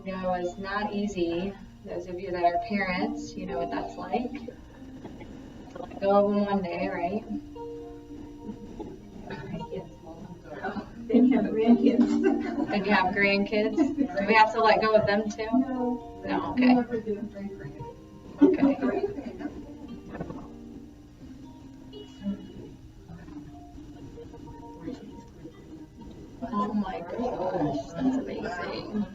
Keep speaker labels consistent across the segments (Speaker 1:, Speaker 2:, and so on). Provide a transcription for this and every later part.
Speaker 1: know is not easy. Those of you that are parents, you know what that's like. To let go of them one day, right?
Speaker 2: Then you have grandkids.
Speaker 1: Then you have grandkids. Do we have to let go of them too?
Speaker 2: No.
Speaker 1: No, okay. Okay. Oh my gosh, that's amazing.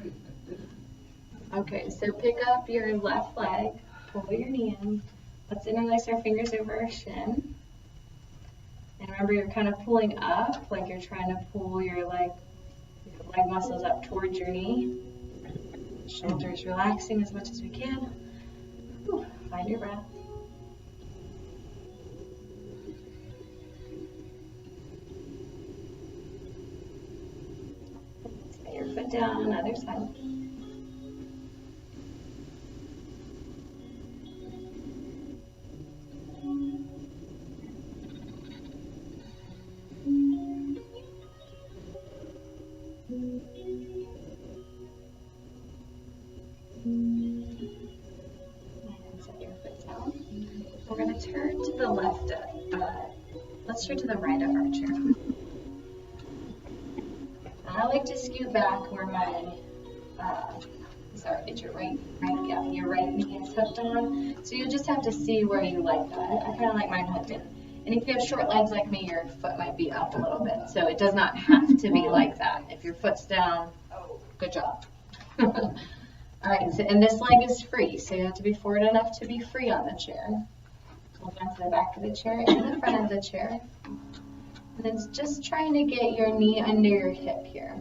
Speaker 1: Okay, so pick up your left leg, pull your knee in. Let's interlace our fingers over our shin. And remember, you're kind of pulling up, like you're trying to pull your leg muscles up towards your knee. Shoulders relaxing as much as we can. Whew, find your breath. Set your foot down on the other side. We're going to turn to the left. Let's turn to the right of our chair. I like to scoot back where my, get your right knee is hooked on. So you just have to see where you like that. I kind of like mine hooked in. And if you have short legs like me, your foot might be up a little bit. So it does not have to be like that. If your foot's down, good job. All right, so, and this leg is free, so you have to be forward enough to be free on the chair. Hold on to the back of the chair and the front of the chair. And then just trying to get your knee under your hip here.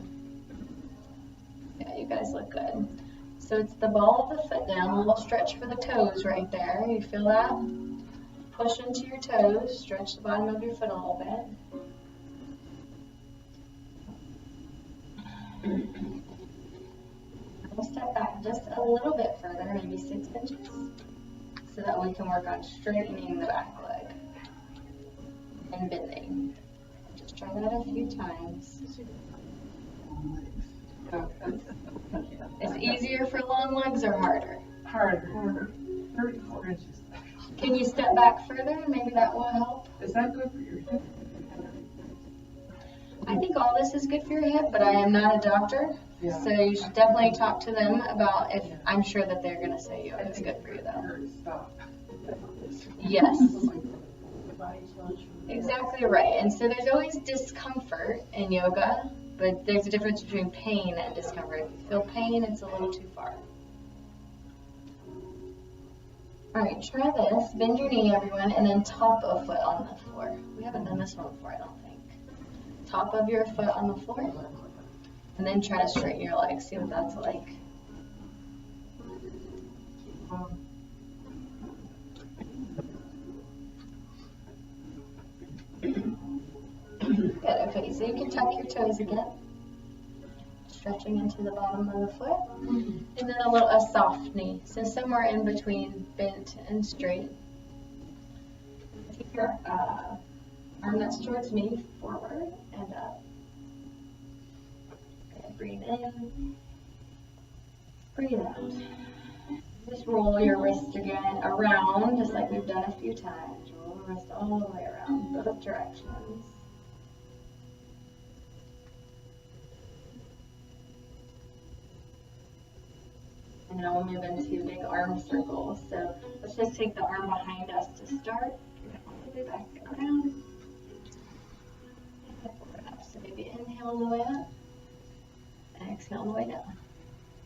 Speaker 1: Yeah, you guys look good. So it's the ball of the foot down, a little stretch for the toes right there. You feel that? Push into your toes, stretch the bottom of your foot a little bit. We'll step back just a little bit further, maybe 6 inches, so that we can work on straightening the back leg and bending. Just try that a few times. Is easier for long legs or harder?
Speaker 2: Harder. 34 inches.
Speaker 1: Can you step back further? Maybe that will help.
Speaker 2: Is that good for your hip?
Speaker 1: I think all this is good for your hip, but I am not a doctor. Yeah. So you should definitely talk to them about if I'm sure that they're going to say yoga is good for you though. Yes. Exactly right. And so there's always discomfort in yoga, but there's a difference between pain and discomfort. If you feel pain, it's a little too far. All right, try this. Bend your knee, everyone, and then top a foot on the floor. We haven't done this one before, I don't think. Top of your foot on the floor. And then try to straighten your legs. See what that's like. Good. Okay, so you can tuck your toes again. Stretching into the bottom of the foot. And then a soft knee. So somewhere in between bent and straight. Take your arm that's towards me forward and up. Breathe in, breathe out. Just roll your wrist again around, just like we've done a few times. Roll the wrist all the way around, both directions. And now we'll move into big arm circles. So let's just take the arm behind us to start. All the way back around. So maybe inhale on the way up. Exhale on the way down.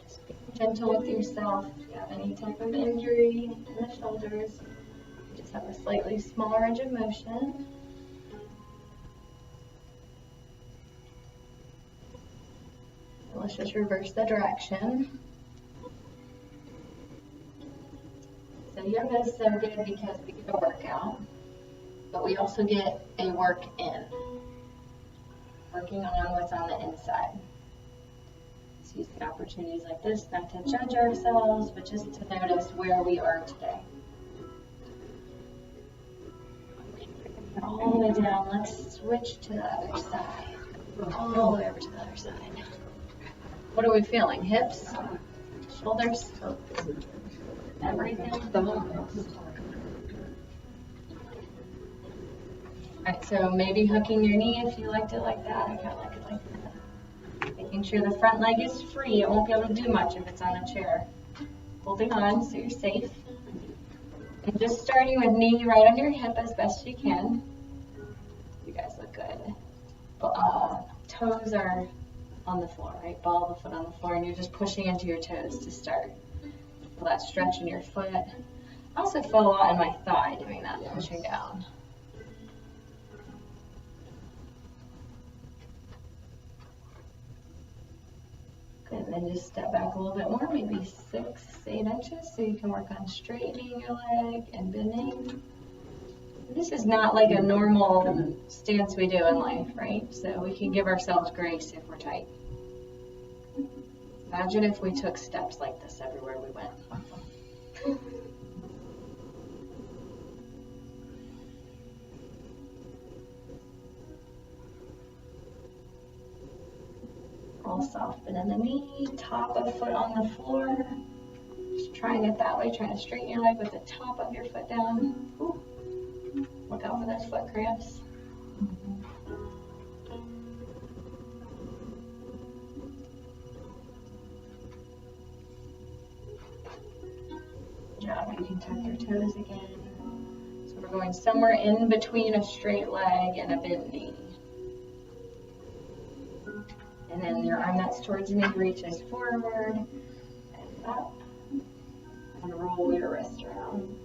Speaker 1: Just be gentle with yourself. If you have any type of injury in the shoulders, you just have a slightly smaller range of motion. And let's just reverse the direction. So yoga is so good because we get a workout, but we also get a work in. Working on what's on the inside. Using opportunities like this not to judge ourselves, but just to notice where we are today. All the way down. Let's switch to the other side. All the way over to the other side. What are we feeling? Hips? shoulders, everything. Alright, so maybe hooking your knee if you liked it like that. I kind of like it like that. Making sure the front leg is free. It won't be able to do much if it's on a chair. Holding on so you're safe. And just starting with knee right under your hip as best you can. You guys look good. Toes are on the floor, right? Ball of the foot on the floor, and you're just pushing into your toes to start. Feel that stretch in your foot. I also feel a lot in my thigh doing that, pushing down. Good, and then just step back a little bit more, maybe 6, 8 inches, so you can work on straightening your leg and bending. This is not like a normal stance we do in life, right? So we can give ourselves grace if we're tight. Imagine if we took steps like this everywhere we went. All soft, bend in the knee, top of foot on the floor. Just trying it that way, trying to straighten your leg with the top of your foot down. Ooh. Look out for those foot cramps. Good job. You can tuck your toes again. So we're going somewhere in between a straight leg and a bent knee. And then your arm that's towards the knee reaches forward and up. And roll your wrist around.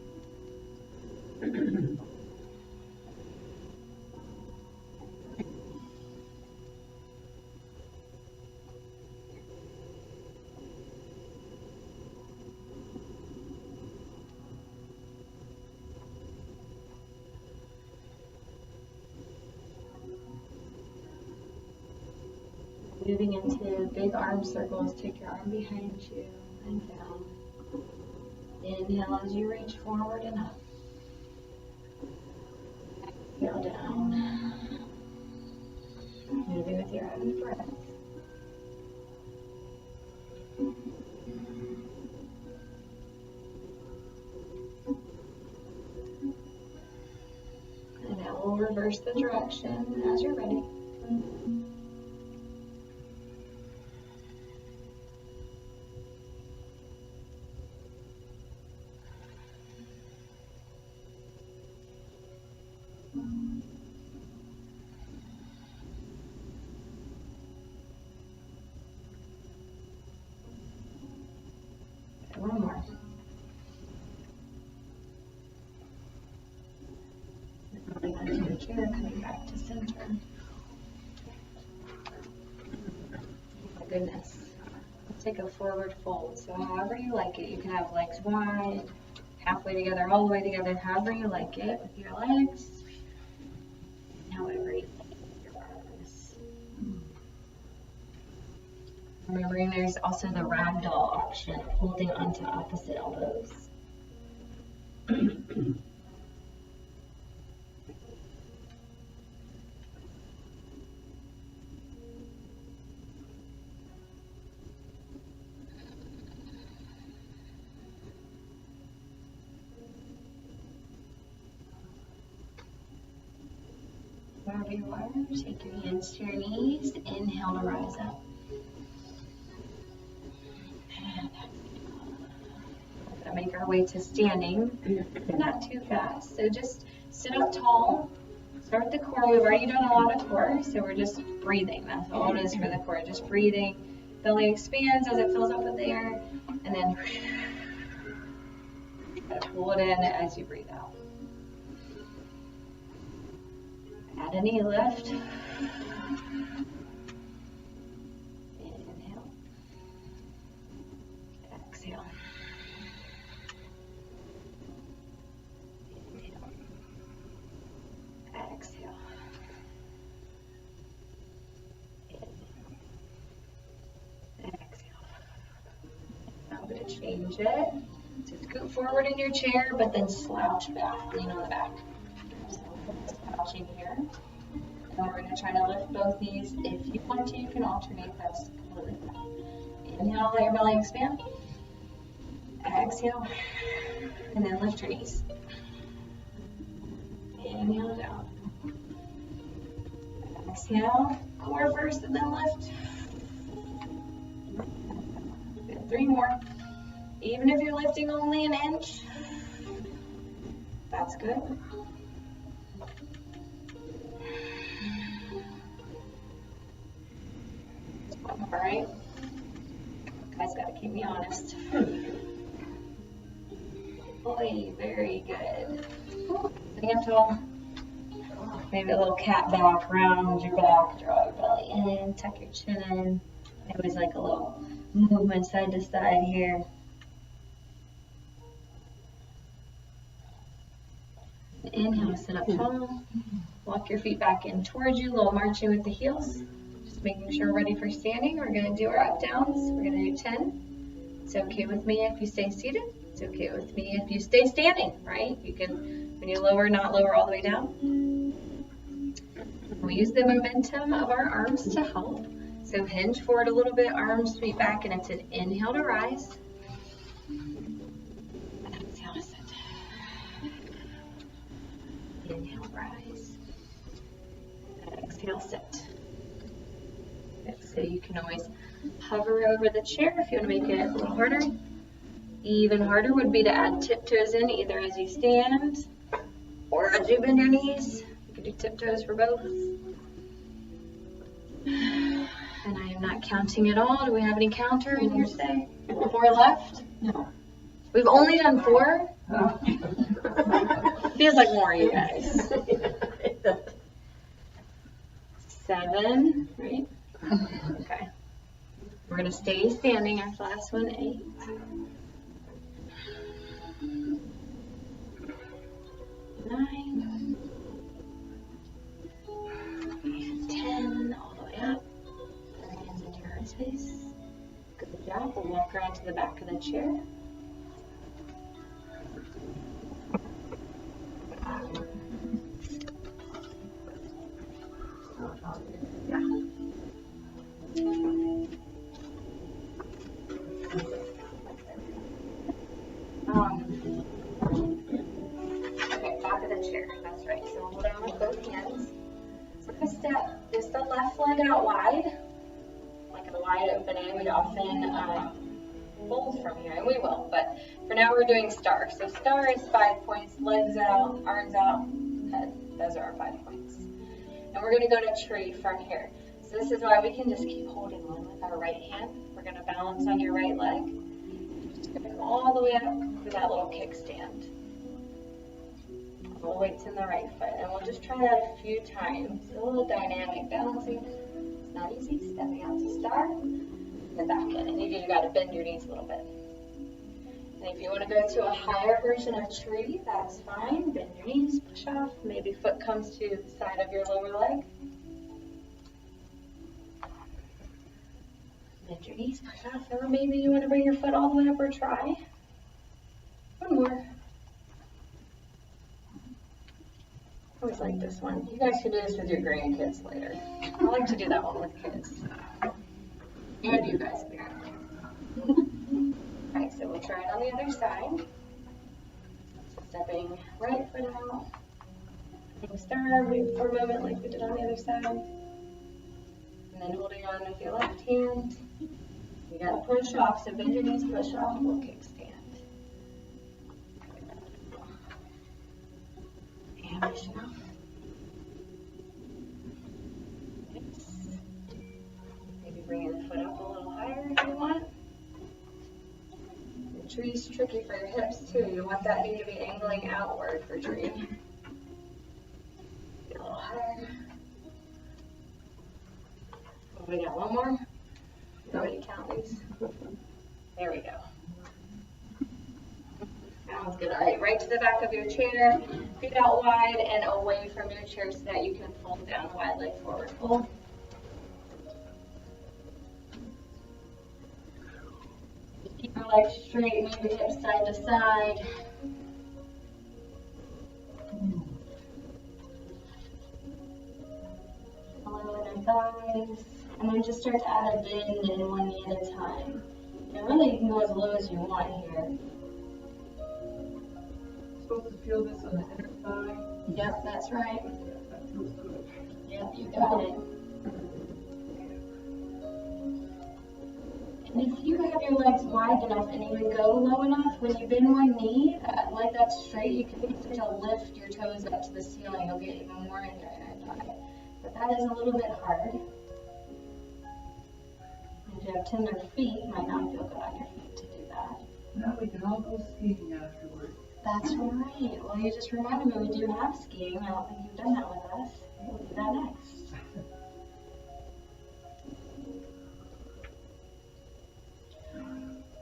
Speaker 1: Moving into big arm circles, take your arm behind you and down. Inhale as you reach forward and up. Exhale down. Moving with your own breath. And now we'll reverse the direction as you're ready. One more. Moving onto your chair, coming back to center. Oh my goodness. Let's take a forward fold. So however you like it, you can have legs wide, halfway together, all the way together, however you like it with your legs. However you like your arms. Remembering there's also the ragdoll option, holding onto opposite elbows. Wherever you are, take your hands to your knees. Inhale to rise up. And we're going to make our way to standing, not too fast. So just sit up tall. Start the core. We've already done a lot of core, so we're just breathing. That's all it is for the core. Just breathing. Belly expands as it fills up with air, and then pull it in as you breathe out. Add a knee lift. Inhale. Exhale. Inhale. Exhale. Inhale. Exhale. Now I'm going to change it. So scoot forward in your chair, but then slouch back. Lean on the back. Slouching here. And we're going to try to lift both knees. If you want to, you can alternate. That's completely fine. Inhale, let your belly expand. Exhale, and then lift your knees. Inhale down. Exhale, core first, and then lift. Good. 3 more. Even if you're lifting only an inch, that's good. One more, right? Guys gotta keep me honest. Boy, very good. Sitting up tall. Maybe a little cat back, round your back, draw your belly in, tuck your chin in. I always like a little movement side to side here. Inhale, sit up tall. Walk your feet back in towards you, a little marching with the heels. Just making sure we're ready for standing. We're going to do our up downs. We're going to do 10. It's okay with me if you stay seated. It's okay with me if you stay standing, right? You can, when you lower, not lower all the way down. We use the momentum of our arms to help. So hinge forward a little bit, arms sweep back, and it's an inhale to rise. Exhale to sit. Inhale, rise. Exhale, sit. Okay, so you can always hover over the chair if you want to make it a little harder. Even harder would be to add tiptoes in, either as you stand or as you bend your knees. You can do tiptoes for both. And I am not counting at all. Do we have any counter in here today? 4 left?
Speaker 2: No.
Speaker 1: We've only done 4? Feels like more, you guys. 7, right? Okay. We're going to stay standing after the last one. 8. 9. 10, all the way up. Put our hands into your heart space. Good job. We'll walk around to the back of the chair. Okay, back of the chair. That's right. So hold on with both hands. So we're going to step just the left leg out wide, like a wide opening. We often fold from here, and we will. But for now, we're doing star. So star is 5 points. Legs out, arms out, head. Those are our 5 points. And we're going to go to tree from here. So this is why we can just keep holding on with our right hand. We're going to balance on your right leg. Just going to come all the way up to that little kickstand. All the weight's in the right foot. And we'll just try that a few times. A little dynamic balancing. It's not easy. Stepping out to star. And back in. And you got to bend your knees a little bit. And if you want to go to a higher version of tree, that's fine. Bend your knees, push off. Maybe foot comes to the side of your lower leg. Bend your knees, push off. Or maybe you want to bring your foot all the way up or try. One more. I always like this one. You guys can do this with your grandkids later. I like to do that one with kids. And you guys, apparently. Alright, so we'll try it on the other side. Stepping right foot out. Star, move for a moment like we did on the other side. And then holding on with your left hand. You gotta push off, so bend your knees, push off, we'll kickstand. And push off. Maybe bringing the foot up a little higher if you want. The tree's tricky for your hips too. You want that knee to be angling outward for tree. Get a little higher. We got one more. Nobody count these. There we go. Sounds good. All right, right to the back of your chair. Feet out wide and away from your chair so that you can fold down wide leg forward fold. Keep your legs straight, move your hips side to side. Lower your thighs. And then just start to add a bend in one knee at a time. You So really you can go as low as you want here.
Speaker 2: Supposed to feel this on the inner thigh.
Speaker 1: Yep, that's right.
Speaker 2: That feels good.
Speaker 1: Yep, you got it. And if you have your legs wide enough and even go low enough, when you bend one knee, like that's straight, you can start to lift your toes up to the ceiling. You'll get even more in your inner thigh. But that is a little bit hard. If you have tender feet, it might not feel good on your feet to do that.
Speaker 2: Now we can all go skiing afterwards.
Speaker 1: That's right. Well, you just reminded me we do have skiing. I don't think you've done that with us. We'll do that next.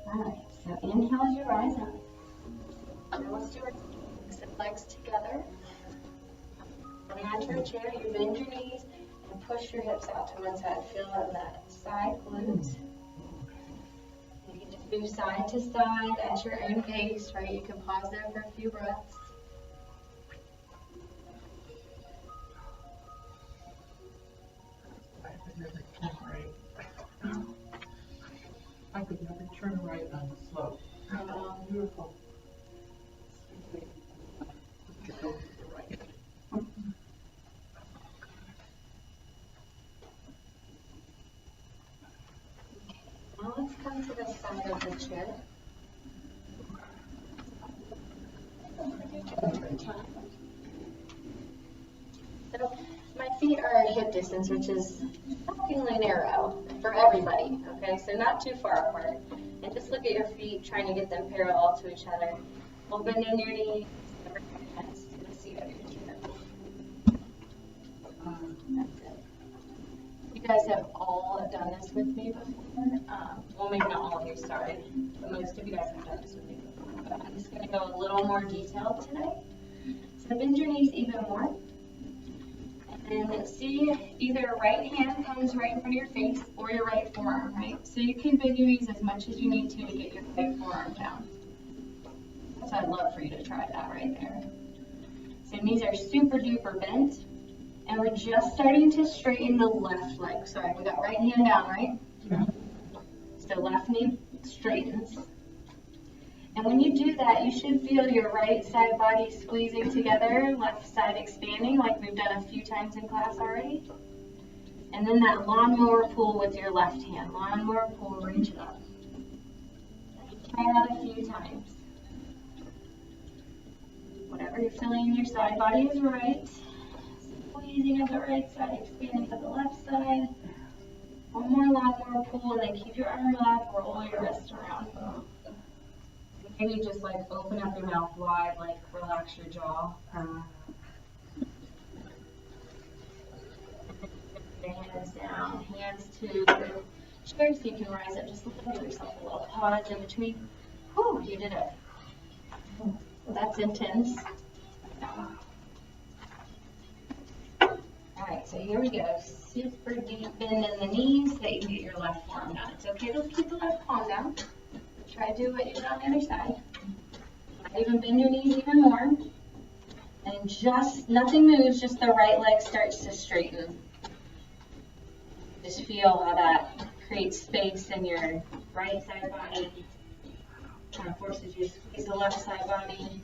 Speaker 1: Alright, so inhale as you rise up. Now let's do our legs together. Coming onto a chair, you bend your knees and push your hips out to one side. Feel in that side glute. You can just move side to side at your own pace, right? You can pause there for a few breaths.
Speaker 2: I could never turn right on the slope. Beautiful. Get over to the right.
Speaker 1: Now let's come to the side of the chair. So my feet are hip distance, which is shockingly narrow for everybody, okay? So not too far apart. And just look at your feet, trying to get them parallel to each other. We'll bend in your knees, bring your hands to the seat of your chair. That's it. You guys have all done this with me before. Well, maybe not all of you, sorry, but most of you guys have done this with me before. But I'm just going to go a little more detailed today. So bend your knees even more. And see, either right hand comes right in front of your face or your right forearm, right? So you can bend your knees as much as you need to get your right forearm down. So I'd love for you to try that right there. So knees are super duper bent. And we're just starting to straighten the left leg. Sorry, we got right hand down, right?
Speaker 2: Yeah.
Speaker 1: So left knee straightens. And when you do that, you should feel your right side body squeezing together, left side expanding, like we've done a few times in class already. And then that lawnmower pull with your left hand. Lawnmower pull, reach it up. Try that a few times. Whatever you're feeling in your side body is right. Squeezing at the right side, expanding to the left side. One more lawnmower pull, and then keep your arm up, roll your wrist around. Maybe just like open up your mouth wide, like relax your jaw. Your hands down, hands to the chair so you can rise up just a little, give yourself a little pause in between. Whew, you did it. That's intense. Alright, so here we go. Super deep bend in the knees so that you can get your left forearm down. It's okay to keep the left palm down. Try to do what you did on the other side. Even bend your knees even more. And just, nothing moves, just the right leg starts to straighten. Just feel how that creates space in your right side body. Kind of forces you to squeeze the left side body.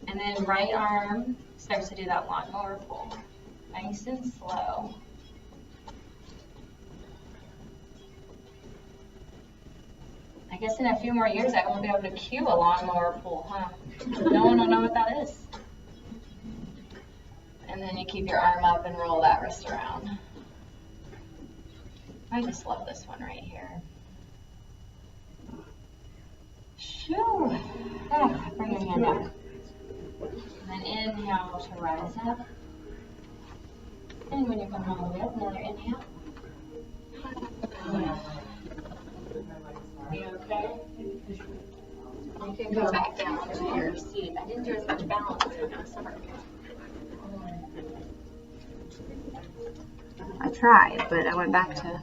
Speaker 1: And then right arm starts to do that lawnmower pull. Nice and slow. I guess in a few more years I won't be able to cue a lawnmower pull, huh? No one will know what that is. And then you keep your arm up and roll that wrist around. I just love this one right here. Shoo! Ah, bring your hand up. And then inhale to rise up. And when you come all the way up, another inhale. You okay? You can go back down to your seat. I didn't do as much balancing. I'm sorry. I tried, but I went back to.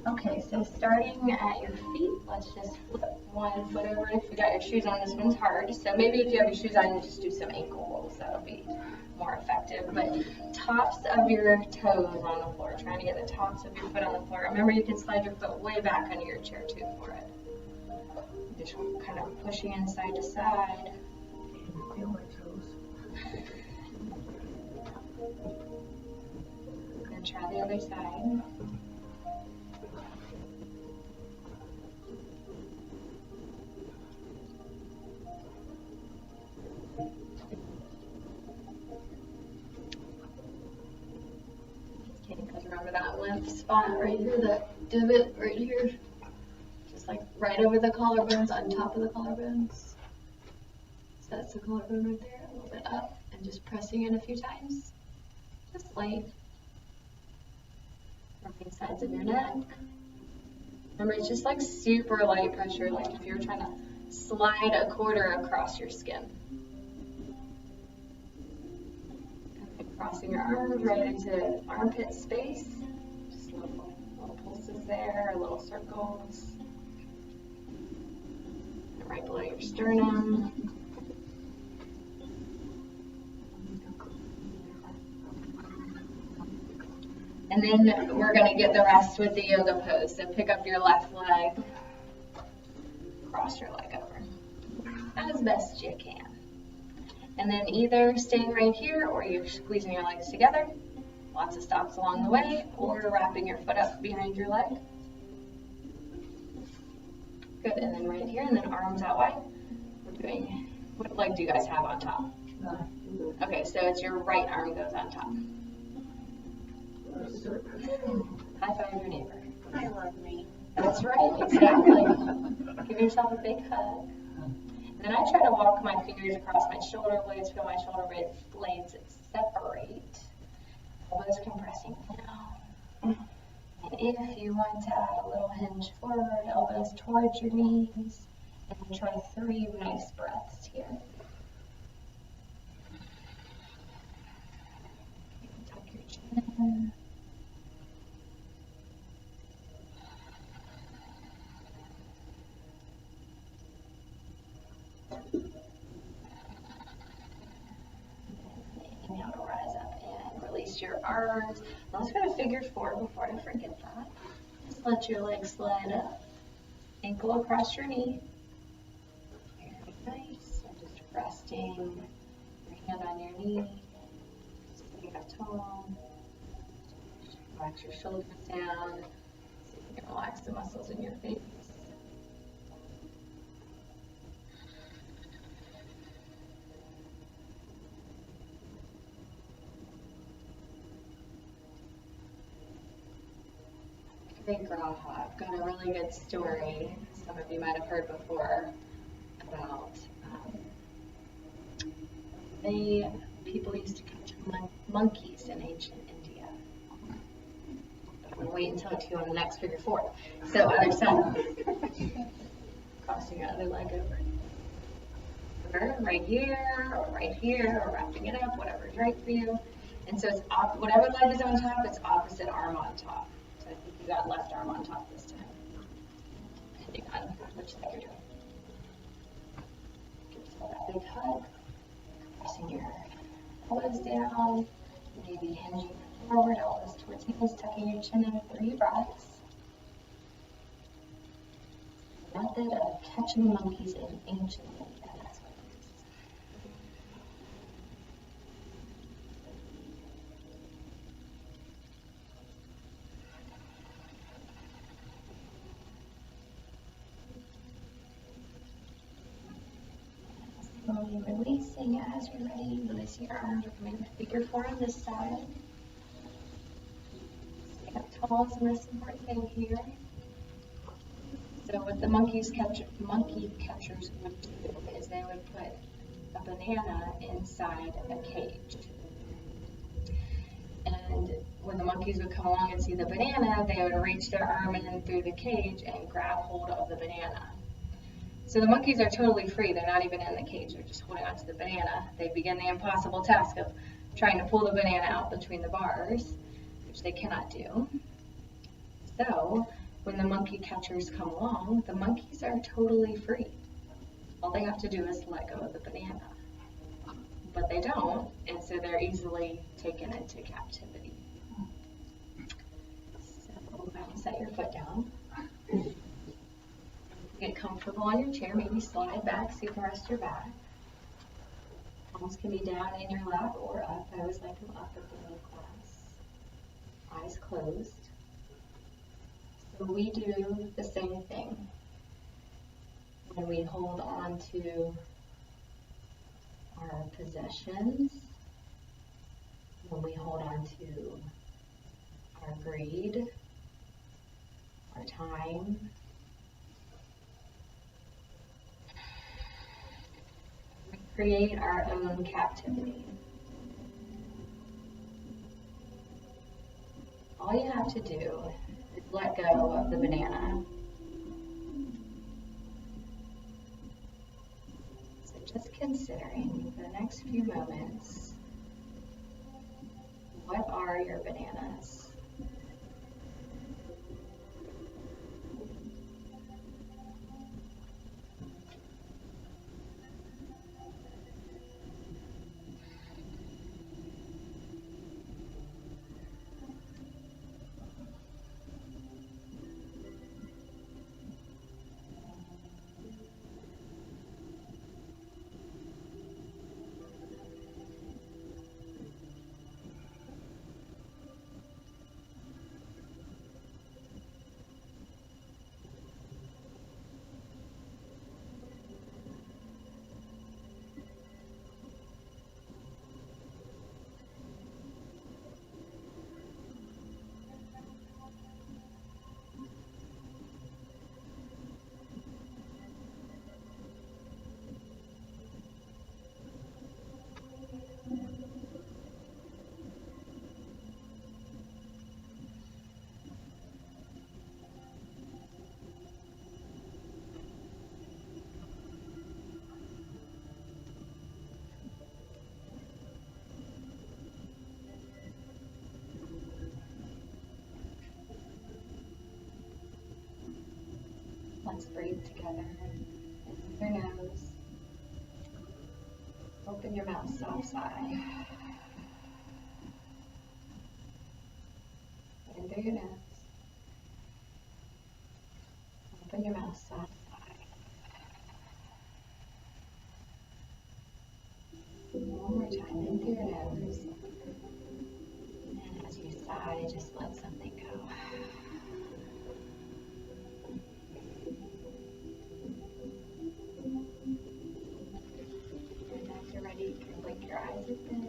Speaker 1: Okay, so starting at your feet, let's just flip one foot over. If you got your shoes on, this one's hard. So maybe if you have your shoes on, you just do some ankle rolls. That'll be more effective. But tops of your toes on the floor, trying to get the tops of your foot on the floor. Remember, you can slide your foot way back under your chair too for it. Just kind of pushing in side to side.
Speaker 2: Feel my toes.
Speaker 1: And try the other side. Because remember that limp spot right here, that divot right here? Just like right over the collarbones, on top of the collarbones. So that's the collarbone right there, a little bit up, and just pressing in a few times. Just light. Rubbing sides of your neck. Remember, it's just like super light pressure, like if you're trying to slide a quarter across your skin. And crossing your arms right into armpit space. Just little pulses there, little circles. And right below your sternum. And then we're going to get the rest with the yoga pose. So pick up your left leg, cross your leg over as best you can. And then either staying right here or you're squeezing your legs together. Lots of stops along the way, or wrapping your foot up behind your leg. Good, and then right here, and then arms out wide. We're doing, what leg do you guys have on top? Okay, so it's your right arm goes on top. High five your neighbor.
Speaker 3: I love me.
Speaker 1: That's right, exactly. Give yourself a big hug. And then I try to walk my fingers across my shoulder blades, feel my shoulder blades separate. Elbows compressing down. And if you want to add a little hinge forward, elbows towards your knees, and try 3 nice breaths here. Tuck your chin. Inhale to rise up and release your arms. Now let's go to figure 4 before I forget that. Just let your legs slide up. Ankle across your knee. Very nice. And just resting your hand on your knee. Sitting up tall. Relax your shoulders down. See if you can relax the muscles in your face. Hey girl, I've got a really good story some of you might have heard before about people used to catch monkeys in ancient India. But I'm going to wait and tell it to you on the next figure 4. So other side. Crossing your other leg over. Right here, or wrapping it up, whatever's right for you. And so it's whatever leg is on top, it's opposite arm on top. I think you got left arm on top this time, depending on which leg you're doing. Give yourself that big hug, pressing your elbows down, maybe hinging forward, elbows towards knees, tucking your chin in 3 breaths. The method of catching monkeys in ancient India. That's what it is. Slowly releasing as you're ready, releasing your arms, we're coming to figure 4 on this side. Stay up tall is the most important thing here. So what the monkey catchers would do is they would put a banana inside a cage. And when the monkeys would come along and see the banana, they would reach their arm in through the cage and grab hold of the banana. So the monkeys are totally free. They're not even in the cage. They're just holding onto the banana. They begin the impossible task of trying to pull the banana out between the bars, which they cannot do. So when the monkey catchers come along, the monkeys are totally free. All they have to do is let go of the banana. But they don't, and so they're easily taken into captivity. So set your foot down. Get comfortable on your chair, maybe slide back so you can rest your back. Palms can be down in your lap or up. I always like them up at the end of class. Eyes closed. So we do the same thing when we hold on to our possessions, when we hold on to our greed, our time, we create our own captivity. All you have to do is let go of the banana. So just considering for the next few moments, what are your bananas? Let's breathe together. In through your nose. Open your mouth, soft sigh. In through your nose. Open your mouth, soft sigh. One more time, in through your nose. And as you sigh, just let something go. And after you're ready, you can blink your eyes open.